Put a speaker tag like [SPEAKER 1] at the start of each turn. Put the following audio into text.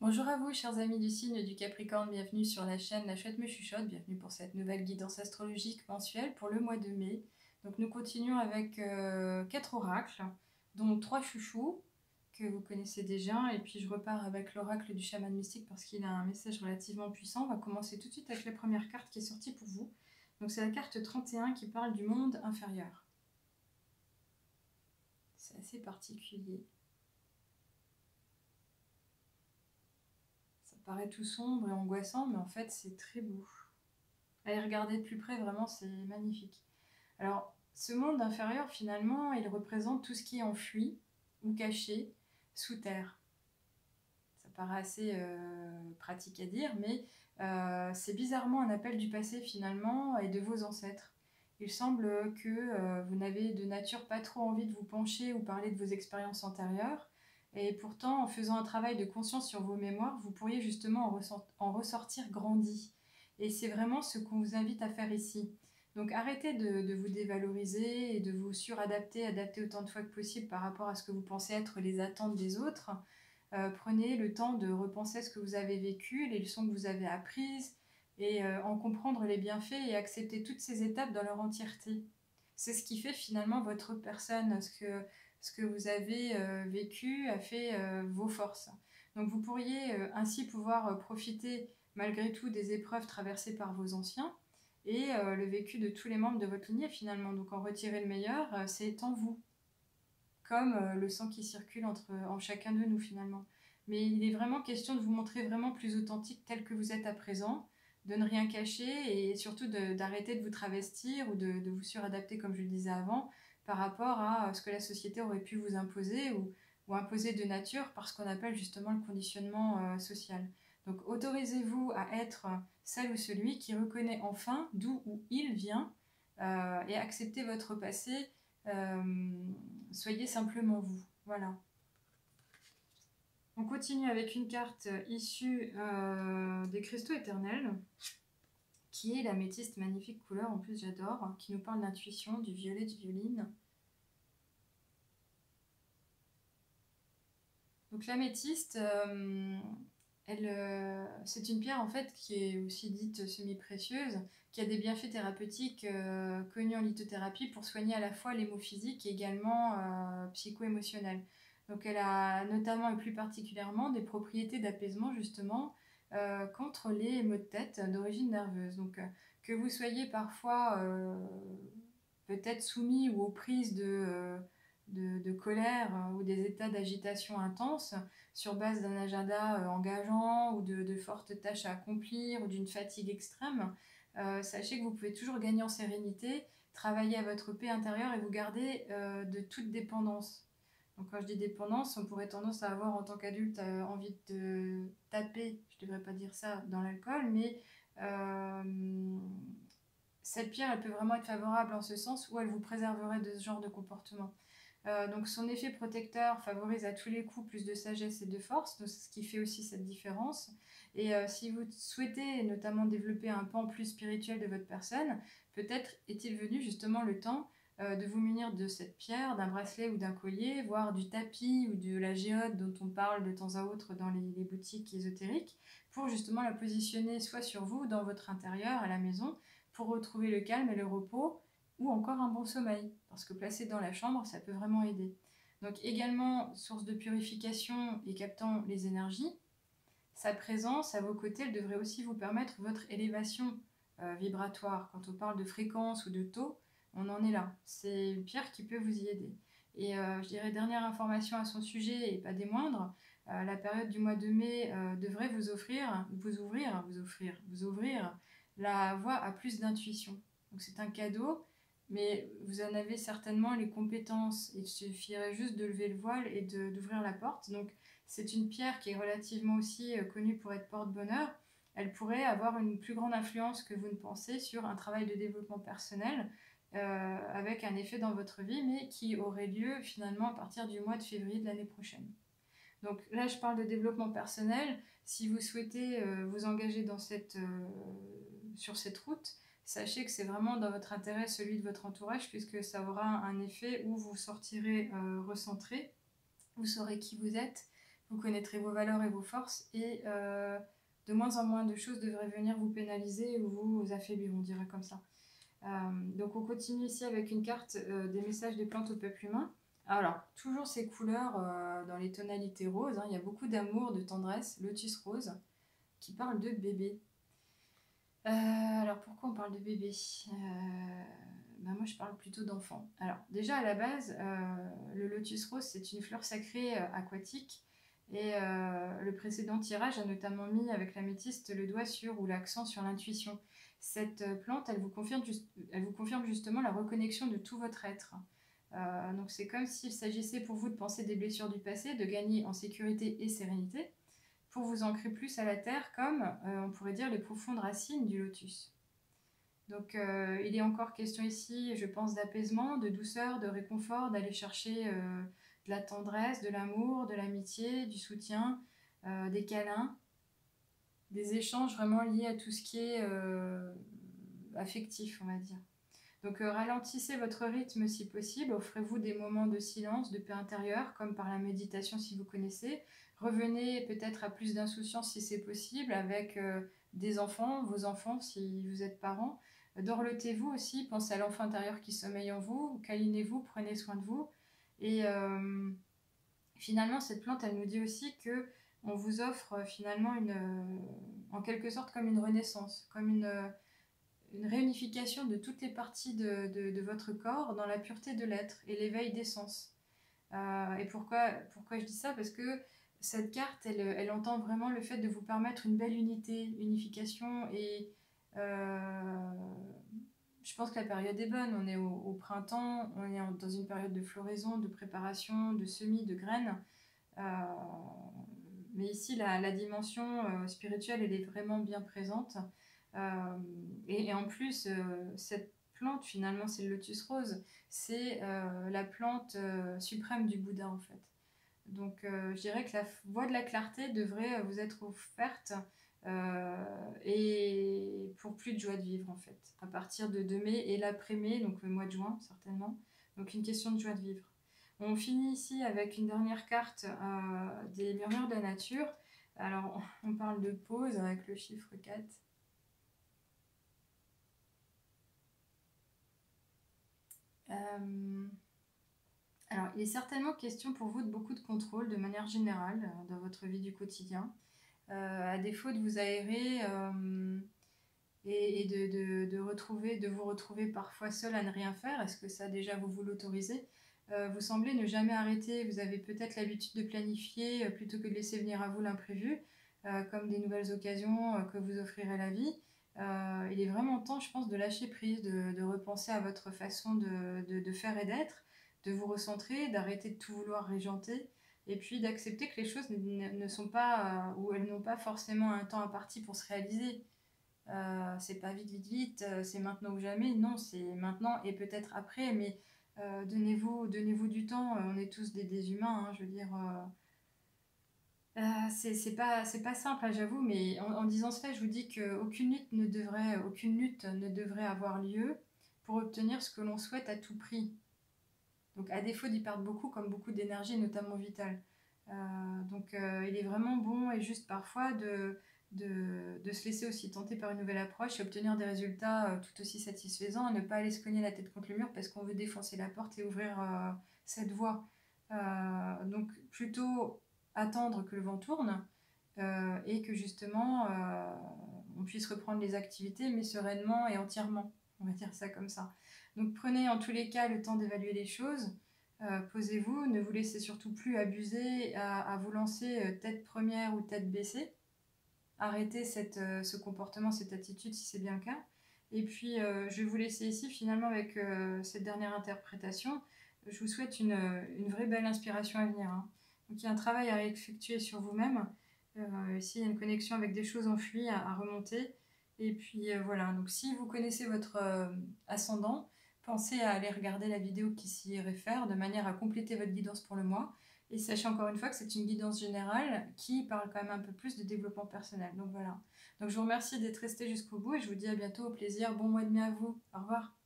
[SPEAKER 1] Bonjour à vous, chers amis du signe du Capricorne, bienvenue sur la chaîne La Chouette me chuchote, bienvenue pour cette nouvelle guidance astrologique mensuelle pour le mois de mai. Donc nous continuons avec 4 oracles, dont 3 chouchous que vous connaissez déjà, et puis je repars avec l'oracle du chaman mystique parce qu'il a un message relativement puissant. On va commencer tout de suite avec la première carte qui est sortie pour vous. Donc c'est la carte 31 qui parle du monde inférieur. C'est assez particulier. Ça paraît tout sombre et angoissant, mais en fait c'est très beau. Allez regarder de plus près, vraiment c'est magnifique. Alors ce monde inférieur finalement il représente tout ce qui est enfui ou caché sous terre. Ça paraît assez pratique à dire, mais c'est bizarrement un appel du passé finalement et de vos ancêtres. Il semble que vous n'avez de nature pas trop envie de vous pencher ou parler de vos expériences antérieures, et pourtant en faisant un travail de conscience sur vos mémoires, vous pourriez justement en ressortir grandi. Et c'est vraiment ce qu'on vous invite à faire ici. Donc arrêtez de vous dévaloriser et de vous suradapter, adapter autant de fois que possible par rapport à ce que vous pensez être les attentes des autres. Prenez le temps de repenser ce que vous avez vécu, les leçons que vous avez apprises, et en comprendre les bienfaits et accepter toutes ces étapes dans leur entièreté. C'est ce qui fait finalement votre personne, ce que vous avez vécu a fait vos forces. Donc vous pourriez ainsi pouvoir profiter malgré tout des épreuves traversées par vos anciens et le vécu de tous les membres de votre lignée finalement. Donc en retirer le meilleur, c'est en vous, comme le sang qui circule en chacun de nous finalement. Mais il est vraiment question de vous montrer vraiment plus authentique tel que vous êtes à présent, de ne rien cacher et surtout d'arrêter de vous travestir ou de vous suradapter, comme je le disais avant, par rapport à ce que la société aurait pu vous imposer ou imposer de nature par ce qu'on appelle justement le conditionnement social. Donc autorisez-vous à être celle ou celui qui reconnaît enfin d'où ou il vient et acceptez votre passé. Soyez simplement vous. Voilà. On continue avec une carte issue des cristaux éternels, qui est l'améthyste, magnifique couleur, en plus j'adore, qui nous parle d'intuition, du violet, du violine. Donc l'améthyste, c'est une pierre en fait qui est aussi dite semi-précieuse, qui a des bienfaits thérapeutiques connus en lithothérapie pour soigner à la fois les maux physiques et également psycho-émotionnels. Donc elle a notamment et plus particulièrement des propriétés d'apaisement justement contre les maux de tête d'origine nerveuse. Donc que vous soyez parfois peut-être soumis ou aux prises de colère ou des états d'agitation intense sur base d'un agenda engageant ou de fortes tâches à accomplir ou d'une fatigue extrême, sachez que vous pouvez toujours gagner en sérénité, travailler à votre paix intérieure et vous garder de toute dépendance. Donc quand je dis dépendance, on pourrait tendance à avoir en tant qu'adulte envie de taper, je ne devrais pas dire ça, dans l'alcool, mais cette pierre, elle peut vraiment être favorable en ce sens où elle vous préserverait de ce genre de comportement. Donc son effet protecteur favorise à tous les coups plus de sagesse et de force, donc c'est ce qui fait aussi cette différence. Et si vous souhaitez notamment développer un pan plus spirituel de votre personne, peut-être est-il venu justement le temps de vous munir de cette pierre, d'un bracelet ou d'un collier, voire du tapis ou de la géode dont on parle de temps à autre dans les boutiques ésotériques, pour justement la positionner soit sur vous ou dans votre intérieur à la maison, pour retrouver le calme et le repos, ou encore un bon sommeil, parce que placer dans la chambre, ça peut vraiment aider. Donc également, source de purification et captant les énergies, sa présence à vos côtés, elle devrait aussi vous permettre votre élévation vibratoire. Quand on parle de fréquence ou de taux, on en est là. C'est une pierre qui peut vous y aider. Et je dirais dernière information à son sujet, et pas des moindres, la période du mois de mai devrait vous ouvrir la voie à plus d'intuition. Donc c'est un cadeau, mais vous en avez certainement les compétences. Il suffirait juste de lever le voile et d'ouvrir la porte. Donc c'est une pierre qui est relativement aussi connue pour être porte-bonheur. Elle pourrait avoir une plus grande influence que vous ne pensez sur un travail de développement personnel avec un effet dans votre vie, mais qui aurait lieu finalement à partir du mois de février de l'année prochaine. Donc là, je parle de développement personnel. Si vous souhaitez vous engager sur cette route, sachez que c'est vraiment dans votre intérêt, celui de votre entourage, puisque ça aura un effet où vous sortirez recentré, vous saurez qui vous êtes, vous connaîtrez vos valeurs et vos forces, et de moins en moins de choses devraient venir vous pénaliser ou vous affaiblir, on dirait comme ça. Donc on continue ici avec une carte des messages des plantes au peuple humain. Alors, toujours ces couleurs dans les tonalités roses, hein, il y a beaucoup d'amour, de tendresse, lotus rose, qui parle de bébé. Alors pourquoi on parle de bébé moi je parle plutôt d'enfant. Alors déjà à la base, le lotus rose c'est une fleur sacrée aquatique, et le précédent tirage a notamment mis avec l'améthyste le doigt sur, ou l'accent sur l'intuition. Cette plante, elle vous confirme justement la reconnexion de tout votre être. Donc c'est comme s'il s'agissait pour vous de penser des blessures du passé, de gagner en sécurité et sérénité, pour vous ancrer plus à la terre, comme on pourrait dire les profondes racines du lotus. Donc il est encore question ici, je pense, d'apaisement, de douceur, de réconfort, d'aller chercher de la tendresse, de l'amour, de l'amitié, du soutien, des câlins, des échanges vraiment liés à tout ce qui est affectif, on va dire. Donc ralentissez votre rythme si possible, offrez-vous des moments de silence, de paix intérieure, comme par la méditation si vous connaissez. Revenez peut-être à plus d'insouciance si c'est possible, avec des enfants, vos enfants si vous êtes parents. Dorlotez-vous aussi, pensez à l'enfant intérieur qui sommeille en vous, câlinez-vous, prenez soin de vous. Et finalement, cette plante, elle nous dit aussi que on vous offre finalement en quelque sorte comme une renaissance, comme une réunification de toutes les parties de votre corps dans la pureté de l'être et l'éveil des sens. Et pourquoi je dis ça? Parce que cette carte, elle entend vraiment le fait de vous permettre une belle unification, et je pense que la période est bonne. On est au printemps, on est dans une période de floraison, de préparation, de semis, de graines. Mais ici, la dimension spirituelle, elle est vraiment bien présente. Et en plus, cette plante, finalement, c'est le lotus rose. C'est la plante suprême du Bouddha, en fait. Donc, je dirais que la voie de la clarté devrait vous être offerte, et pour plus de joie de vivre, en fait, à partir de mai et l'après-mai, donc le mois de juin, certainement. Donc, une question de joie de vivre. On finit ici avec une dernière carte des murmures de la nature. Alors, on parle de pause avec le chiffre 4. Alors, il est certainement question pour vous de beaucoup de contrôle de manière générale dans votre vie du quotidien. À défaut de vous aérer et de vous retrouver parfois seul à ne rien faire, est-ce que ça déjà vous l'autorisez? Vous semblez ne jamais arrêter, vous avez peut-être l'habitude de planifier plutôt que de laisser venir à vous l'imprévu, comme des nouvelles occasions que vous offrirait la vie. Il est vraiment temps, je pense, de lâcher prise, de repenser à votre façon de faire et d'être, de vous recentrer, d'arrêter de tout vouloir régenter, et puis d'accepter que les choses ne sont pas, ou elles n'ont pas forcément un temps imparti pour se réaliser. C'est pas vite, c'est maintenant ou jamais. Non, c'est maintenant et peut-être après, mais donnez-vous du temps. On est tous des humains, hein, je veux dire. C'est pas simple, hein, j'avoue, mais en disant cela, je vous dis qu'aucune lutte ne devrait avoir lieu pour obtenir ce que l'on souhaite à tout prix. Donc, à défaut d'y perdre beaucoup, comme beaucoup d'énergie, notamment vitale. Donc, il est vraiment bon et juste parfois de se laisser aussi tenter par une nouvelle approche et obtenir des résultats tout aussi satisfaisants, et ne pas aller se cogner la tête contre le mur parce qu'on veut défoncer la porte et ouvrir cette voie. Donc, plutôt attendre que le vent tourne et que justement on puisse reprendre les activités, mais sereinement et entièrement, on va dire ça comme ça. Donc prenez en tous les cas le temps d'évaluer les choses, posez-vous, ne vous laissez surtout plus abuser à vous lancer tête première ou tête baissée. Arrêtez ce comportement, cette attitude si c'est bien le cas. Et puis je vais vous laisser ici finalement avec cette dernière interprétation. Je vous souhaite une vraie belle inspiration à venir, hein. Donc il y a un travail à effectuer sur vous-même. Ici il y a une connexion avec des choses enfuies à remonter. Et puis voilà, donc si vous connaissez votre ascendant, pensez à aller regarder la vidéo qui s'y réfère de manière à compléter votre guidance pour le mois. Et sachez encore une fois que c'est une guidance générale qui parle quand même un peu plus de développement personnel. Donc voilà. Donc je vous remercie d'être resté jusqu'au bout et je vous dis à bientôt, au plaisir. Bon mois de mai à vous. Au revoir.